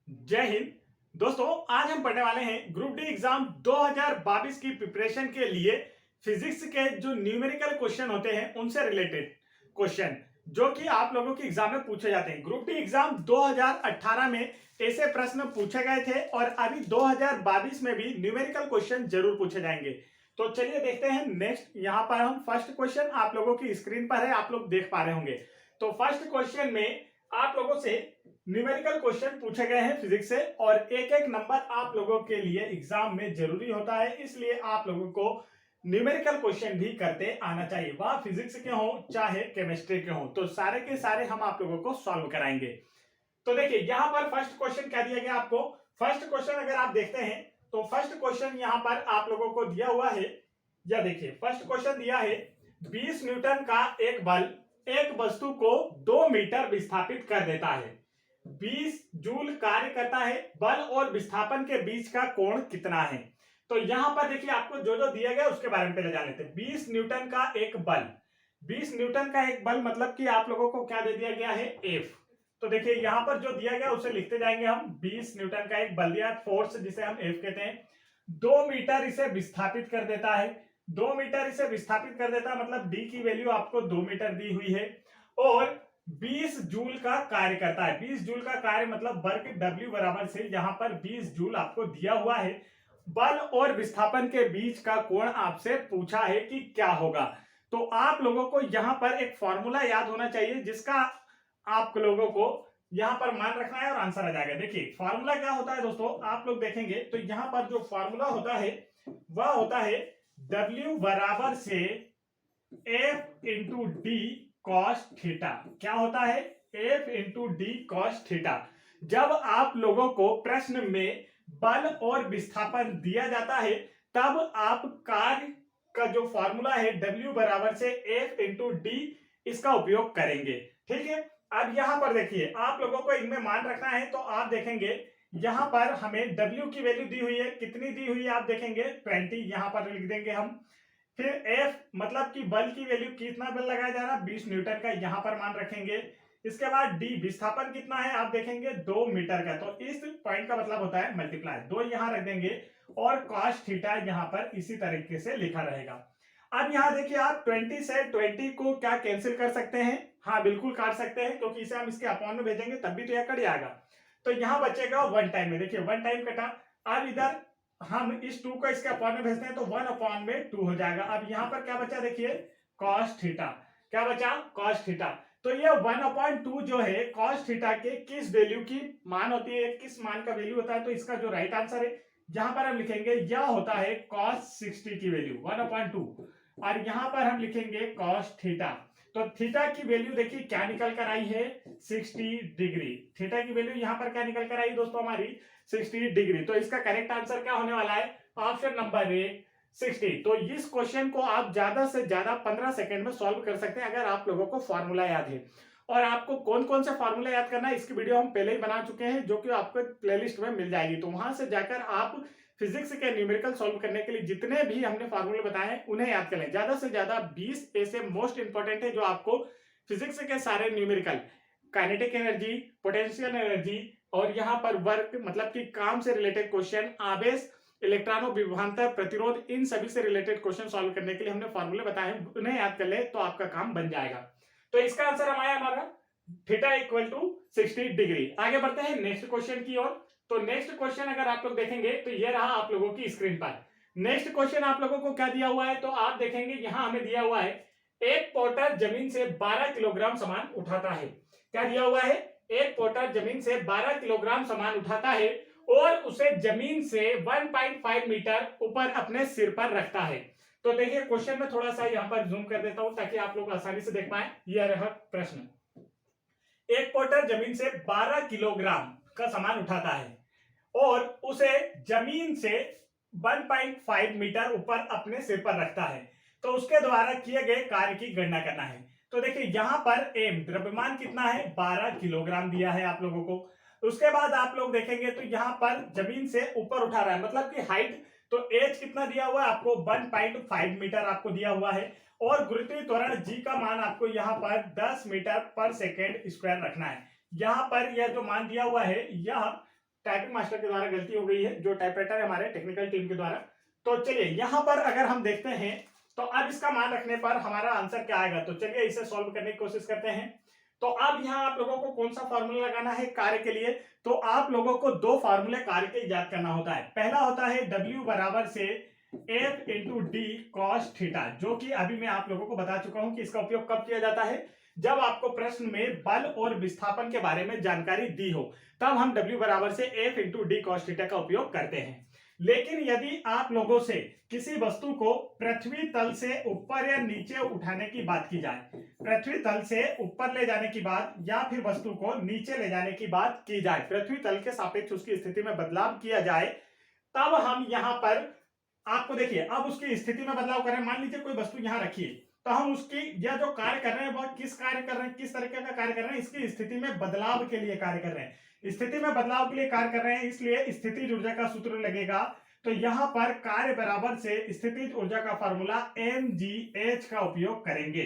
जय हिंद। दोस्तों, आज हम पढ़ने वाले हैं ग्रुप डी एग्जाम 2022 की प्रिपरेशन के लिए फिजिक्स के जो न्यूमेरिकल क्वेश्चन होते हैं उनसे रिलेटेड क्वेश्चन जो कि आप लोगों के एग्जाम में पूछे जाते हैं। ग्रुप डी एग्जाम 2018 में ऐसे प्रश्न पूछे गए थे और अभी 2022 में भी न्यूमेरिकल क्वेश्चन जरूर पूछे जाएंगे। तो चलिए देखते हैं नेक्स्ट। यहां पर हम फर्स्ट क्वेश्चन आप लोगों की स्क्रीन पर है, आप लोग देख पा रहे होंगे। तो फर्स्ट क्वेश्चन में आप लोगों से न्यूमेरिकल क्वेश्चन पूछे गए हैं फिजिक्स से और एक एक नंबर आप लोगों के लिए एग्जाम में जरूरी होता है, इसलिए आप लोगों को न्यूमेरिकल क्वेश्चन भी करते आना चाहिए, वह फिजिक्स के हो चाहे केमिस्ट्री के हो। तो सारे के सारे हम आप लोगों को सॉल्व कराएंगे। तो देखिए यहां पर फर्स्ट क्वेश्चन क्या दिया गया आपको। फर्स्ट क्वेश्चन अगर आप देखते हैं तो फर्स्ट क्वेश्चन यहां पर आप लोगों को दिया हुआ है, या देखिए फर्स्ट क्वेश्चन दिया है 20 न्यूटन का एक बल एक वस्तु को 2 मीटर विस्थापित कर देता है। 20 जूल कार्य करता है, बल और विस्थापन के बीच का कोण कितना है। तो यहां पर देखिए आपको जो जो दिया गया उसके बारे में पहले जान लेते हैं। 20 न्यूटन का एक बल, 20 न्यूटन का एक बल मतलब कि आप लोगों को क्या दे दिया गया है, एफ। तो देखिए यहां पर जो दिया गया उसे लिखते जाएंगे हम। 20 न्यूटन का एक बल दिया, फोर्स जिसे हम एफ कहते हैं। 2 मीटर इसे विस्थापित कर देता है, 2 मीटर इसे विस्थापित कर देता है मतलब डी की वैल्यू आपको 2 मीटर दी हुई है। और 20 जूल का कार्य करता है, 20 जूल का कार्य मतलब वर्क डब्ल्यू बराबर से यहां पर 20 जूल आपको दिया हुआ है। बल और विस्थापन के बीच का कोण आपसे पूछा है कि क्या होगा। तो आप लोगों को यहां पर एक फॉर्मूला याद होना चाहिए जिसका आप लोगों को यहां पर मान रखना है और आंसर आ जाएगा। देखिए फॉर्मूला क्या होता है दोस्तों, आप लोग देखेंगे तो यहां पर जो फॉर्मूला होता है वह होता है W बराबर से F into D cos theta. क्या होता है, F into D cos theta. जब आप लोगों को प्रश्न में बल और विस्थापन दिया जाता है तब आप कार्य का जो फॉर्मूला है W बराबर से F इंटू डी इसका उपयोग करेंगे। ठीक है, अब यहां पर देखिए आप लोगों को इनमें मान रखना है। तो आप देखेंगे यहां पर हमें W की वैल्यू दी हुई है, कितनी दी हुई है आप देखेंगे 20, यहां पर लिख देंगे हम। फिर F मतलब कि बल की वैल्यू कितना बल लगाया जा रहा है 20 न्यूटन का, यहां पर मान रखेंगे। इसके बाद D विस्थापन कितना है आप देखेंगे 2 मीटर का, तो इस पॉइंट का मतलब होता है मल्टीप्लाई, 2 यहां रख देंगे और cos थीटा यहां पर इसी तरीके से लिखा रहेगा। अब यहां देखिए आप 20 से 20 को क्या कैंसिल कर सकते हैं, हाँ बिल्कुल काट सकते हैं क्योंकि इसे हम इसके अपॉन में भेजेंगे तब भी तो यह कट जाएगा। तो यहां बचेगा 1 टाइम में, देखिए 1 टाइम कटा। अब इधर हम इस 2 को इसके अपॉन में भेजते हैं तो 1 अपॉन में 2 हो जाएगा। अब यहां पर क्या बचा देखिए cos थीटा, क्या बचा cos थीटा। तो ये 1 अपॉन 2 जो है cos थीटा के किस वैल्यू की मान होती है, किस मान का वैल्यू होता है, तो इसका जो राइट आंसर है यहां पर हम लिखेंगे यह होता है cos 60 की वैल्यू 1 अपॉन 2 और यहां पर हम लिखेंगे cos थीटा। तो थीटा की वैल्यू देखिए क्या निकल कर आई है 60 डिग्री। थीटा की वैल्यू यहां पर क्या निकल कर आई दोस्तों हमारी 60 डिग्री। तो इसका करेक्ट आंसर क्या होने वाला है, ऑप्शन नंबर ए 60। तो इस क्वेश्चन को आप ज्यादा से ज्यादा 15 सेकंड में सॉल्व कर सकते हैं अगर आप लोगों को फॉर्मूला याद है। और आपको कौन कौन से फॉर्मूला याद करना है इसकी वीडियो हम पहले ही बना चुके हैं जो कि आपको प्लेलिस्ट में मिल जाएगी, तो वहां से जाकर आप फिजिक्स के न्यूमेरिकल सॉल्व करने के लिए जितने भी हमने फार्मूले बताए हैं उन्हें याद कर लें। ज्यादा से ज्यादा 20 ऐसे मोस्ट इंपॉर्टेंट है जो आपको फिजिक्स के सारे numerical, kinetic energy, potential energy और यहाँ पर वर्क मतलब कि काम से रिलेटेड क्वेश्चन, आवेश, इलेक्ट्रॉनों, विभवांतर, प्रतिरोध, इन सभी से रिलेटेड क्वेश्चन सॉल्व करने के लिए हमने फॉर्मूले बताए हैं, उन्हें याद कर ले तो आपका काम बन जाएगा। तो इसका आंसर हमारा थीटा इक्वल टू 60 डिग्री। आगे बढ़ते हैं नेक्स्ट क्वेश्चन की ओर। तो नेक्स्ट क्वेश्चन अगर आप लोग देखेंगे तो ये रहा आप लोगों की स्क्रीन पर। नेक्स्ट क्वेश्चन आप लोगों को क्या दिया हुआ है, तो आप देखेंगे यहां हमें दिया हुआ है एक पोर्टर जमीन से 12 किलोग्राम सामान उठाता है। क्या दिया हुआ है, एक पोर्टर जमीन से 12 किलोग्राम सामान उठाता है और उसे जमीन से 1.5 मीटर ऊपर अपने सिर पर रखता है। तो देखिए क्वेश्चन में थोड़ा सा यहां पर जूम कर देता हूं ताकि आप लोग आसानी से देख पाए। यह रहा प्रश्न, एक पोर्टर जमीन से 12 किलोग्राम का सामान उठाता है और उसे जमीन से 1.5 मीटर ऊपर अपने सिर पर रखता है, तो उसके द्वारा किए गए कार्य की गणना करना है। तो देखिए यहां पर एम द्रव्यमान कितना है 12 किलोग्राम दिया है आप लोगों को। उसके बाद आप लोग देखेंगे तो यहां पर जमीन से ऊपर उठा रहा है मतलब कि हाइट, तो एच कितना दिया हुआ है आपको 1.5 मीटर आपको दिया हुआ है और गुरुत्वीय त्वरण जी का मान आपको यहां पर 10 मीटर पर सेकेंड स्क्वायर रखना है। यहां पर यह जो मान दिया हुआ है यह टाइपिंग मास्टर के द्वारा गलती हो गई है, जो टाइपराइटर है हमारे टेक्निकल टीम के द्वारा। तो चलिए यहाँ पर अगर हम देखते हैं तो अब इसका मान रखने पर हमारा आंसर क्या आएगा, तो चलिए इसे सॉल्व करने की कोशिश करते हैं। तो अब यहाँ आप लोगों को कौन सा फार्मूला लगाना है कार्य के लिए, तो आप लोगों को दो फार्मूले कार्य के याद करना होता है। पहला होता है W बराबर से F into D cos theta, जो कि अभी मैं आप लोगों को बता चुका हूं कि इसका उपयोग कब किया जाता है, जब आपको प्रश्न में बल और विस्थापन के बारे में जानकारी दी हो, तब हम W बराबर से F into D cos theta का उपयोग करते हैं। लेकिन यदि आप लोगों से किसी वस्तु को पृथ्वी तल से ऊपर या नीचे उठाने की बात की जाए, पृथ्वी तल से ऊपर ले जाने की बात या फिर वस्तु को नीचे ले जाने की बात की जाए, पृथ्वी तल के सापेक्ष उसकी स्थिति में बदलाव किया जाए, तब हम यहाँ पर आपको देखिए अब उसकी स्थिति में बदलाव करें। मान लीजिए कोई वस्तु यहाँ रखिए, तो हम उसकी या जो कार्य कर रहे हैं वह किस कार्य कर रहे हैं, किस तरीके का कार्य कर रहे हैं, इसकी स्थिति में बदलाव के लिए कार्य कर रहे हैं, स्थिति में बदलाव के लिए कार्य कर रहे हैं, इसलिए स्थितिज ऊर्जा का सूत्र लगेगा। तो यहाँ पर कार्य बराबर से स्थितिज ऊर्जा का फार्मूला mgh का उपयोग करेंगे,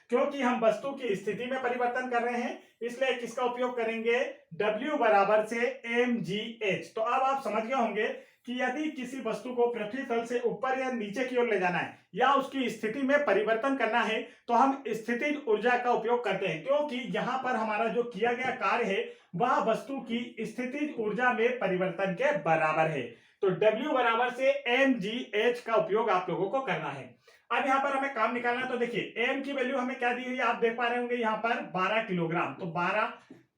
क्योंकि हम वस्तु की स्थिति में परिवर्तन कर रहे हैं, इसलिए किसका उपयोग करेंगे, W बराबर से mgh। तो अब आप समझ गए होंगे कि यदि किसी वस्तु को पृथ्वी तल से ऊपर या नीचे की ओर ले जाना है या उसकी स्थिति में परिवर्तन करना है, तो हम स्थितिज ऊर्जा का उपयोग करते हैं, क्योंकि यहाँ पर हमारा जो किया गया कार्य है वह वस्तु की स्थितिज ऊर्जा में परिवर्तन के बराबर है। तो W बराबर से mgh का उपयोग आप लोगों को करना है। अब यहाँ पर हमें काम निकालना है, तो देखिए m की वैल्यू हमें क्या दी हुई है, आप देख पा रहे होंगे यहाँ पर 12 किलोग्राम, तो 12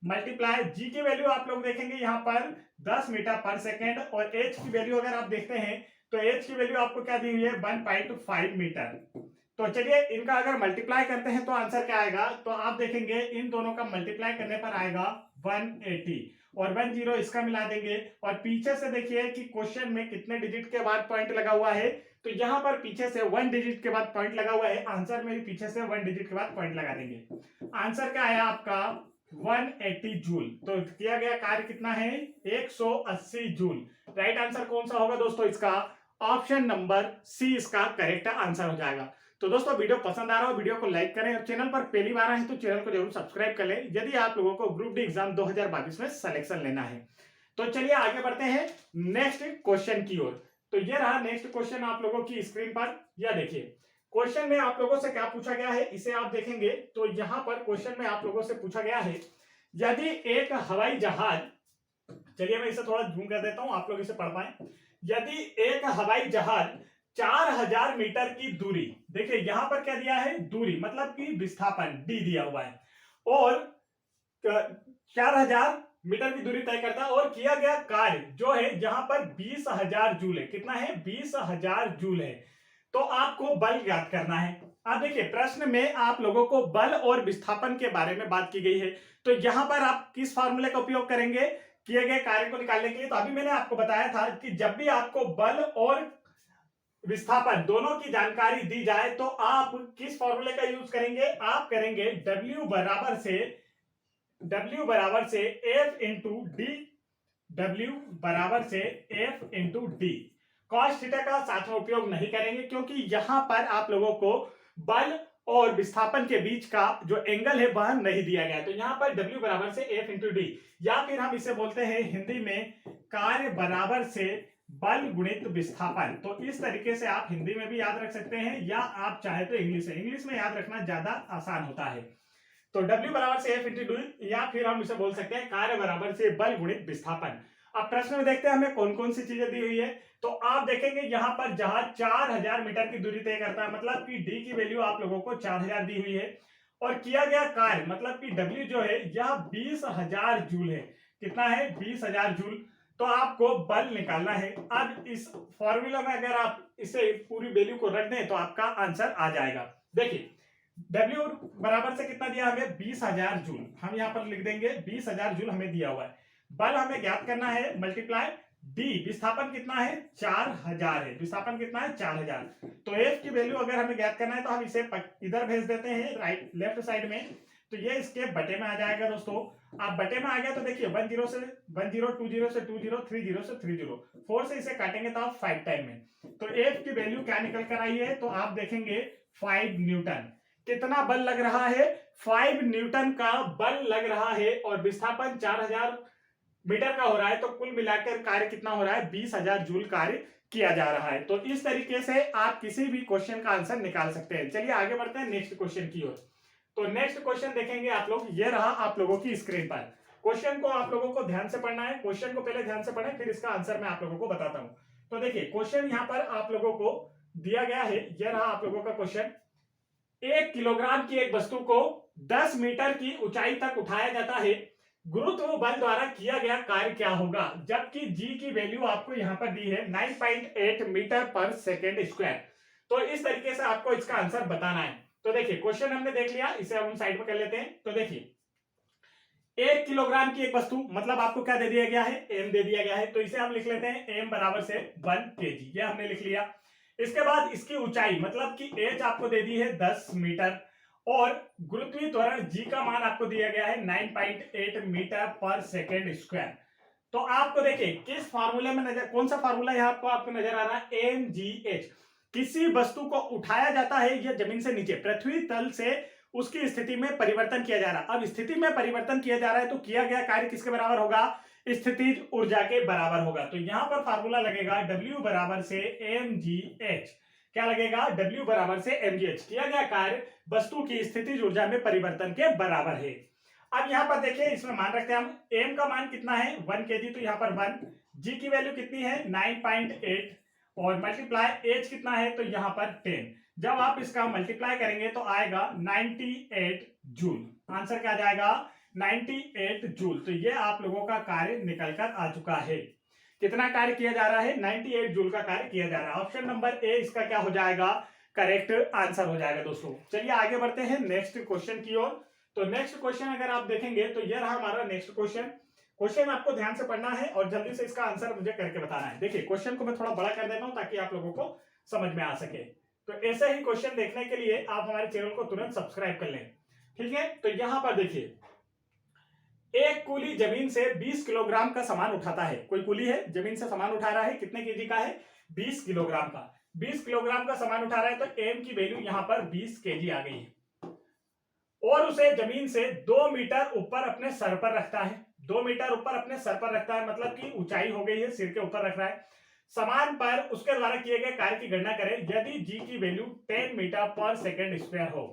मल्टीप्लाई g की वैल्यू आप लोग देखेंगे यहाँ पर 10 मीटर पर सेकेंड, और h की वैल्यू अगर आप देखते हैं तो h की वैल्यू आपको क्या दी हुई है 1.5 मीटर। तो चलिए इनका अगर मल्टीप्लाई करते हैं तो आंसर क्या आएगा, तो आप देखेंगे इन दोनों का मल्टीप्लाई करने पर आएगा 180 और 10 इसका मिला देंगे, और पीछे से देखिए कि क्वेश्चन में कितने डिजिट के बाद पॉइंट लगा हुआ है, तो यहाँ पर पीछे से 1 डिजिट के बाद पॉइंट लगा हुआ है, आंसर में भी पीछे से 1 डिजिट के बाद पॉइंट लगा देंगे। आंसर क्या आया आपका 180 जूल। तो किया गया कार्य कितना है 180 जूल। राइट आंसर कौन सा होगा दोस्तों, इसका ऑप्शन नंबर सी इसका करेक्ट आंसर हो जाएगा। तो दोस्तों वीडियो पसंद आ रहा हो वीडियो को लाइक करें, और चैनल पर पहली बार आए तो चैनल को जरूर सब्सक्राइब कर लें यदि आप लोगों को ग्रुप डी एग्जाम 2022 में सिलेक्शन लेना है। तो चलिए आगे बढ़ते हैं नेक्स्ट क्वेश्चन की ओर। तो ये रहा नेक्स्ट क्वेश्चन आप लोगों की स्क्रीन पर, यह देखिए क्वेश्चन में आप लोगों से क्या पूछा गया है, इसे आप देखेंगे तो यहाँ पर क्वेश्चन में आप लोगों से पूछा गया है, यदि एक हवाई जहाज, चलिए मैं इसे थोड़ा जूम कर देता हूं आप लोग इसे पढ़ पाए, यदि एक हवाई जहाज 4000 मीटर की दूरी, देखिए यहां पर क्या दिया है दूरी मतलब कि विस्थापन d दिया हुआ है, और 4000 मीटर की दूरी तय करता है, और किया गया कार्य जो है जहां पर 20,000 जूल है, कितना है 20,000 जूल है। तो आपको बल ज्ञात करना है। अब देखिए प्रश्न में आप लोगों को बल और विस्थापन के बारे में बात की गई है, तो यहां पर आप किस फार्मूले का उपयोग करेंगे किए गए कार्य को निकालने के लिए। तो अभी मैंने आपको बताया था कि जब भी आपको बल और विस्थापन दोनों की जानकारी दी जाए तो आप किस फॉर्मूले का यूज करेंगे, आप करेंगे W बराबर से F इंटू डी, W बराबर से F into D. Cos theta का साथ में उपयोग नहीं करेंगे, क्योंकि यहां पर आप लोगों को बल और विस्थापन के बीच का जो एंगल है वह नहीं दिया गया, तो यहां पर W बराबर से F इंटू डी, या फिर हम इसे बोलते हैं हिंदी में कार्य बराबर से बल गुणित विस्थापन। तो इस तरीके से आप हिंदी में भी याद रख सकते हैं, या आप चाहे तो इंग्लिश में याद रखना ज्यादा आसान होता है। तो W बराबर से F इंटू डी, या फिर हम इसे बोल सकते हैं कार्य बराबर से बल गुणित विस्थापन। अब प्रश्न में देखते हैं हमें कौन कौन सी चीजें दी हुई है। तो आप देखेंगे यहाँ पर जहां 4000 मीटर की दूरी तय करता है, मतलब कि D की वैल्यू आप लोगों को 4000 दी हुई है, और किया गया कार्य मतलब कि W जो है यह 20,000 जूल है, कितना है 20,000 जूल। तो आपको बल निकालना है। अब इस फॉर्मूला में अगर आप इसे पूरी वैल्यू को रख दें तो आपका आंसर आ जाएगा। देखिए W बराबर से कितना दिया हमें 20,000 जूल, हम यहाँ पर लिख देंगे 20,000 जूल हमें दिया हुआ है। बल हमें ज्ञात करना है मल्टीप्लाई D, विस्थापन कितना है 4000 है, विस्थापन कितना है 4000। तो F की वैल्यू अगर हमें ज्ञात करना है तो हम इसे इधर भेज देते हैं राइट लेफ्ट साइड में, तो ये इसके बटे में आ जाएगा दोस्तों। आप बटे में आ गया तो देखिए 10 से 10, 20 से 20, 30 से 30, 4 से इसे काटेंगे तो आप 5 टाइम में, तो F की वैल्यू क्या निकल कर आई है, तो आप देखेंगे 5 न्यूटन। कितना बल लग रहा है 5 न्यूटन का बल लग रहा है, और विस्थापन 4000 मीटर का हो रहा है, तो कुल मिलाकर कार्य कितना हो रहा है, 20,000 जूल कार्य किया जा रहा है। तो इस तरीके से आप किसी भी क्वेश्चन का आंसर निकाल सकते हैं। चलिए आगे बढ़ते हैं नेक्स्ट क्वेश्चन की ओर। तो नेक्स्ट क्वेश्चन देखेंगे आप लोग, ये रहा आप लोगों की स्क्रीन पर। क्वेश्चन को आप लोगों को ध्यान से पढ़ना है, क्वेश्चन को पहले ध्यान से पढ़ें, फिर इसका आंसर मैं आप लोगों को बताता हूं। तो देखिए क्वेश्चन यहां पर आप लोगों को दिया गया है, यह रहा आप लोगों का क्वेश्चन। 1 किलोग्राम की एक वस्तु को 10 मीटर की ऊंचाई तक उठाया जाता है, गुरुत्व बल द्वारा किया गया कार्य क्या होगा, जबकि जी की वैल्यू आपको यहां पर दी है 9.8 मीटर पर सेकेंड स्क्वायर। तो इस तरीके से आपको इसका आंसर बताना है। तो देखिए क्वेश्चन हमने देख लिया, इसे हम साइड पर कर लेते हैं। तो देखिए 1 किलोग्राम की एक वस्तु, मतलब आपको क्या दे दिया गया है, एम दे दिया गया है। तो इसे हम लिख लेते हैं एम बराबर से 1 केजी, ये हमने लिख लिया। इसके बाद इसकी ऊंचाई, मतलब कि एच आपको दे दी है 10 मीटर, और गुरुत्वीय त्वरण जी का मान आपको दिया गया है 9.8 मीटर पर सेकेंड स्क्वायर। तो आपको देखिए किस फार्मूले में नजर, कौन सा फार्मूला यहाँ आपको नजर आ रहा है, एम जी एच। किसी वस्तु को उठाया जाता है या जमीन से नीचे पृथ्वी तल से उसकी स्थिति में परिवर्तन किया जा रहा है। अब स्थिति में परिवर्तन किया जा रहा है तो किया गया कार्य किसके बराबर होगा, स्थितिज ऊर्जा के बराबर होगा। तो यहां पर फार्मूला लगेगा W बराबर से mgh। क्या लगेगा, W बराबर से mgh। किया गया कार्य वस्तु की स्थितिज ऊर्जा में परिवर्तन के बराबर है। अब यहां पर देखिए इसमें मान रखते हैं हम, m का मान कितना है 1 kg, तो यहां पर 1, g की वैल्यू कितनी है 9.8, और मल्टीप्लाई h कितना है तो यहां पर 10। जब आप इसका मल्टीप्लाई करेंगे तो आएगा 98 जूल। आंसर क्या जाएगा 98 जूल। तो ये आप लोगों का कार्य निकल कर आ चुका है। कितना कार्य किया जा रहा है, 98 जूल का कार्य किया जा रहा है। ऑप्शन नंबर ए इसका क्या हो जाएगा, करेक्ट आंसर हो जाएगा दोस्तों। चलिए आगे बढ़ते हैं नेक्स्ट क्वेश्चन की ओर। तो नेक्स्ट क्वेश्चन अगर आप देखेंगे तो यह रहा हमारा नेक्स्ट क्वेश्चन। क्वेश्चन आपको ध्यान से पढ़ना है और जल्दी से इसका आंसर मुझे करके बताना है। देखिए क्वेश्चन को मैं थोड़ा बड़ा कर देता हूं ताकि आप लोगों को समझ में आ सके। तो ऐसे ही क्वेश्चन देखने के लिए आप हमारे चैनल को तुरंत सब्सक्राइब कर लें, ठीक है। तो यहां पर देखिए, एक कूली जमीन से 20 किलोग्राम का सामान उठाता है। कोई कूली है, जमीन से सामान उठा रहा है, कितने केजी का है, 20 किलोग्राम का। 20 किलोग्राम का सामान उठा रहा है, तो एम की वैल्यू यहां पर 20 केजी आ गई है, और उसे जमीन से 2 मीटर ऊपर अपने सर पर रखता है। 2 मीटर ऊपर अपने सर पर रखता है, मतलब कि ऊंचाई हो गई है, सिर के ऊपर रख रहा है। समान पर उसके द्वारा किए गए कार्य की गणना करें यदि जी की वैल्यू 10 मीटर पर सेकेंड स्क्वायर हो।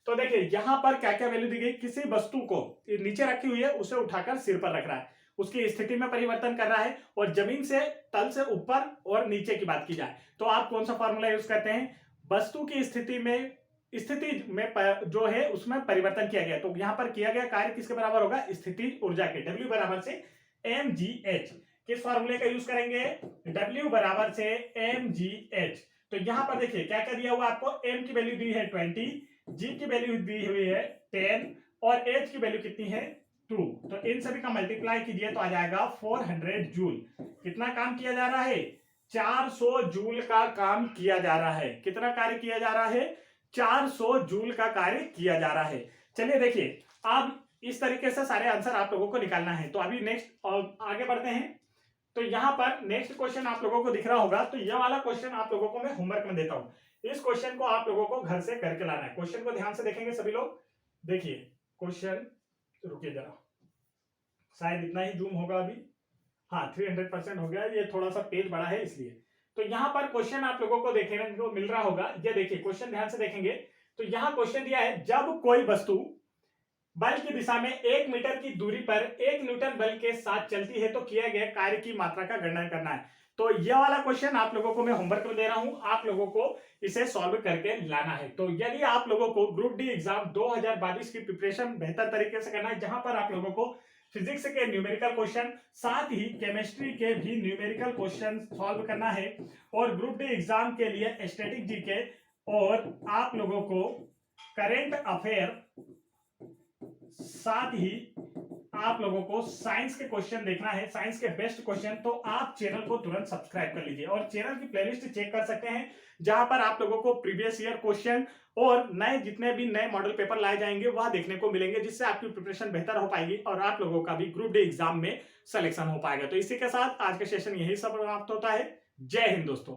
तो देखिए यहां पर क्या क्या वैल्यू दी गई, किसी वस्तु को नीचे रखी हुई है उसे उठाकर सिर पर रख रहा है, उसकी स्थिति में परिवर्तन कर रहा है, और जमीन से तल से ऊपर और नीचे की बात की जाए तो आप कौन सा फॉर्मूला यूज करते हैं, वस्तु की स्थिति में जो है उसमें परिवर्तन किया गया। तो यहां पर किया गया कार्य किसके बराबर होगा, स्थिति ऊर्जा के, W बराबर से mgh। किस फॉर्मूले का यूज करेंगे, W बराबर से mgh। तो यहां पर देखिए क्या क्या दिया हुआ आपको, m की वैल्यू दी है 20, g की वैल्यू दी हुई है 10, और h की वैल्यू कितनी है 2। तो इन सभी का मल्टीप्लाई कीजिए तो आ जाएगा 400 जूल। कितना काम किया जा रहा है, 400 जूल का काम किया जा रहा है। कितना कार्य किया जा रहा है, 400 जूल का कार्य किया जा रहा है। चलिए देखिए अब इस तरीके से सारे आंसर आप लोगों को निकालना है। तो अभी नेक्स्ट आगे बढ़ते हैं। तो यहां पर नेक्स्ट क्वेश्चन आप लोगों को दिख रहा होगा, तो यह वाला क्वेश्चन आप लोगों को मैं होमवर्क में देता हूं। इस क्वेश्चन को आप लोगों को घर से करके लाना है। क्वेश्चन को ध्यान से देखेंगे सभी लोग। देखिए क्वेश्चन, रुकिए जरा, शायद इतना ही जूम होगा अभी, हाँ 300% हो गया, ये थोड़ा सा पेज बड़ा है इसलिए। तो यहां पर क्वेश्चन आप लोगों को देखने को मिल रहा होगा, ये देखिए क्वेश्चन ध्यान से देखेंगे। तो यहां क्वेश्चन दिया है, जब कोई वस्तु बल की दिशा में 1 मीटर की दूरी पर 1 न्यूटन बल के साथ चलती है तो किया गया कार्य की मात्रा का गणना करना है। तो यह वाला क्वेश्चन आप लोगों को मैं होमवर्क में दे रहा हूं, आप लोगों को इसे सॉल्व करके लाना है। तो यदि आप लोगों को ग्रुप डी एग्जाम 2022 की प्रिपरेशन बेहतर तरीके से करना है, जहां पर आप लोगों को फिजिक्स के न्यूमेरिकल क्वेश्चन, साथ ही केमिस्ट्री के भी न्यूमेरिकल क्वेश्चन सॉल्व करना है, और ग्रुप डी एग्जाम के लिए स्टैटिक जीके, और आप लोगों को करंट अफेयर, साथ ही आप लोगों को साइंस के क्वेश्चन देखना है, साइंस के बेस्ट क्वेश्चन। तो आप चैनल को तुरंत सब्सक्राइब कर लीजिए, और चैनल की प्लेलिस्ट चेक कर सकते हैं, जहां पर आप लोगों को प्रीवियस ईयर क्वेश्चन और नए जितने भी नए मॉडल पेपर लाए जाएंगे वह देखने को मिलेंगे, जिससे आपकी प्रिपरेशन बेहतर हो पाएगी और आप लोगों का भी ग्रुप डी एग्जाम में सिलेक्शन हो पाएगा। तो इसी के साथ आज का सेशन यही समाप्त होता है। जय हिंद दोस्तों।